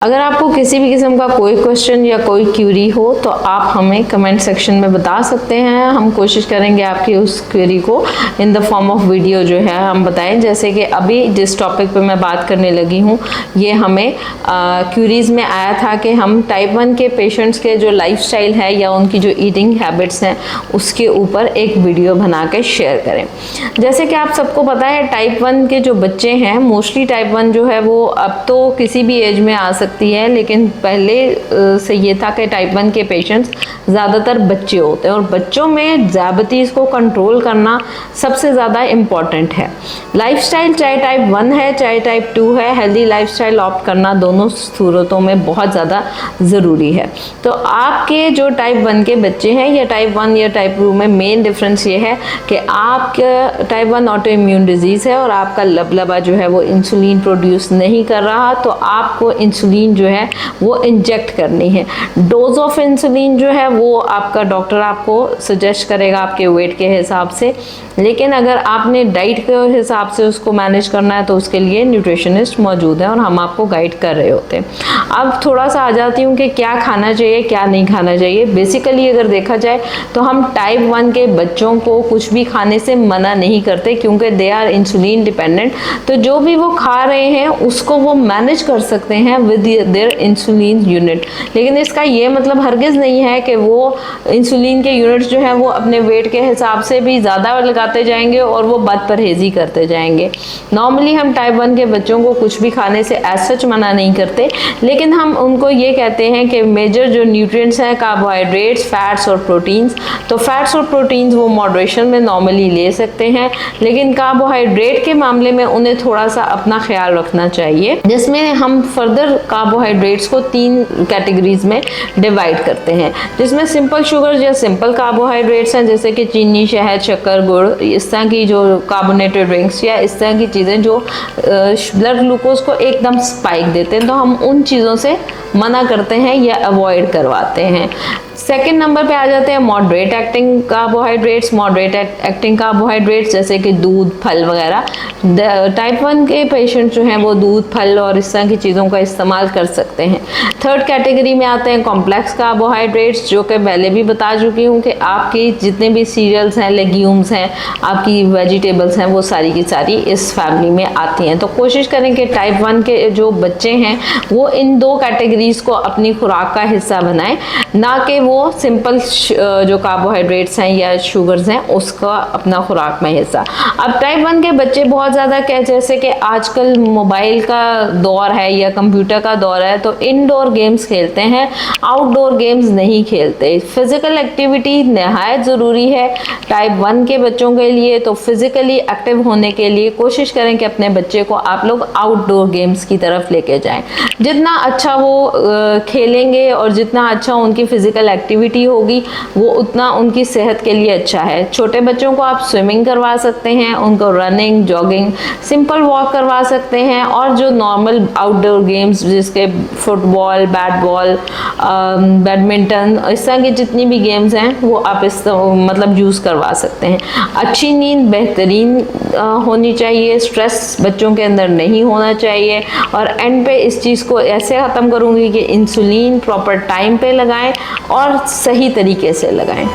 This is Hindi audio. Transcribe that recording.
अगर आपको किसी भी किस्म का कोई क्वेश्चन या कोई क्यूरी हो तो आप हमें कमेंट सेक्शन में बता सकते हैं। हम कोशिश करेंगे आपकी उस क्वेरी को in the form of video जो है हम बताएं। जैसे कि अभी जिस टॉपिक पे मैं बात करने लगी हूँ ये हमें क्यूरीज़ में आया था कि हम टाइप 1 के पेशेंट्स के जो लाइफस्टाइल है या उनकी जो ईटिंग हैबिट्स हैं उसके ऊपर एक वीडियो बना के शेयर करें। जैसे कि आप सबको पता है टाइप 1 के जो बच्चे हैं मोस्टली टाइप 1 जो है वो अब तो किसी भी एज में आ सकती है, लेकिन पहले से ये था कि टाइप 1 के पेशेंट्स ज़्यादातर बच्चे होते हैं और बच्चों में डायबिटीज़ को कंट्रोल करना सबसे ज़्यादा इम्पॉर्टेंट है। लाइफस्टाइल चाहे टाइप 1 है चाहे टाइप 2 है, हेल्दी लाइफस्टाइल ऑप्ट करना दोनों सूरतों में बहुत ज़्यादा ज़रूरी है। तो आपके जो टाइप 1 के बच्चे हैं या टाइप 1 या टाइप 2 में मेन डिफरेंस ये है कि आपका टाइप 1 ऑटो इम्यून डिजीज़ है और आपका लबलबा जो है वो इंसुलिन प्रोड्यूस नहीं कर रहा, तो आपको इंसुलिन जो है वो इंजेक्ट करनी है। डोज ऑफ इंसुलिन जो है वो आपका डॉक्टर आपको सजेस्ट करेगा आपके वेट के हिसाब से, लेकिन अगर आपने डाइट के हिसाब से उसको मैनेज करना है तो उसके लिए न्यूट्रिशनिस्ट मौजूद है और हम आपको गाइड कर रहे होते हैं। अब थोड़ा सा आ जाती हूँ कि क्या खाना चाहिए क्या नहीं खाना चाहिए। बेसिकली अगर देखा जाए तो हम टाइप 1 के बच्चों को कुछ भी खाने से मना नहीं करते क्योंकि दे आर इंसुलिन डिपेंडेंट, तो जो भी वो खा रहे हैं उसको वो मैनेज कर सकते हैं विद देयर इंसुलिन यूनिट। लेकिन इसका ये मतलब हरगिज़ नहीं है कि वो इंसुलिन के यूनिट्स जो हैं वो अपने वेट के हिसाब से भी ज़्यादा लगाते जाएंगे और वो बद परहेज़ी करते जाएंगे। नॉर्मली हम टाइप 1 के बच्चों को कुछ भी खाने से एज सच मना नहीं करते, लेकिन हम उनको ये कहते हैं कि मेजर जो न्यूट्रिएंट्स हैं कार्बोहाइड्रेट्स, फैट्स और प्रोटीन्स, तो फैट्स और प्रोटीन्स वो मॉडरेशन में नॉर्मली ले सकते हैं, लेकिन कार्बोहाइड्रेट के मामले में उन्हें थोड़ा सा अपना ख्याल रखना चाहिए, जिसमें हम फर्दर कार्बोहाइड्रेट्स को 3 कैटेगरीज में डिवाइड करते हैं, जिसमें सिंपल शुगर या सिंपल कार्बोहाइड्रेट्स हैं जैसे कि चीनी, शहद, शक्कर, गुड़, इस तरह की जो कार्बोनेटेड ड्रिंक्स या इस तरह की चीज़ें जो ब्लड ग्लूकोज को एकदम स्पाइक देते हैं, तो हम उन चीज़ों से मना करते हैं या अवॉइड करवाते हैं। सेकेंड नंबर पे आ जाते हैं moderate acting carbohydrates. Moderate acting carbohydrates जैसे कि दूध, फल वगैरह। टाइप 1 के पेशेंट जो हैं वो दूध, फल और इस तरह की चीज़ों का इस्तेमाल कर सकते हैं। थर्ड कैटेगरी में आते हैं कॉम्प्लेक्स कार्बोहाइड्रेट्स, जो कि पहले भी बता चुकी हूँ कि आपकी जितने भी सीरियल्स हैं, लेग्यूम्स हैं, आपकी वेजिटेबल्स हैं, वो सारी की सारी इस फैमिली में आती हैं। तो कोशिश करें कि टाइप 1 के जो बच्चे हैं वो इन 2 कैटेगरीज को अपनी खुराक का हिस्सा बनाएं, ना कि वो सिंपल जो कार्बोहाइड्रेट्स हैं या शुगर्स हैं उसका अपना खुराक में हिस्सा। अब टाइप 1 के बच्चे बहुत ज़्यादा जैसे कि आजकल मोबाइल का दौर है या कंप्यूटर का दौर है, तो इनडोर गेम्स खेलते हैं, आउटडोर गेम्स नहीं खेलते। फिज़िकल एक्टिविटी नहायत ज़रूरी है टाइप 1 के बच्चों के लिए। तो फिज़िकली एक्टिव होने के लिए कोशिश करें कि अपने बच्चे को आप लोग आउटडोर गेम्स की तरफ लेके जाएं। जितना अच्छा वो खेलेंगे और जितना अच्छा उनकी फिज़िकल एक्टिविटी होगी वो उतना उनकी सेहत के लिए अच्छा है। छोटे बच्चों को आप स्विमिंग करवा सकते हैं, उनको रनिंग, जॉगिंग, सिंपल वॉक करवा सकते हैं, और जो नॉर्मल आउटडोर गेम्स जिसके फुटबॉल, बैट बॉल, बैडमिंटन, इस तरह की जितनी भी गेम्स हैं वो आप इस मतलब यूज़ करवा सकते हैं। अच्छी नींद बेहतरीन होनी चाहिए, स्ट्रेस बच्चों के अंदर नहीं होना चाहिए। और एंड पे इस चीज़ को ऐसे ख़त्म करूँगी कि इंसुलिन प्रॉपर टाइम पे लगाएं और सही तरीके से लगाएं।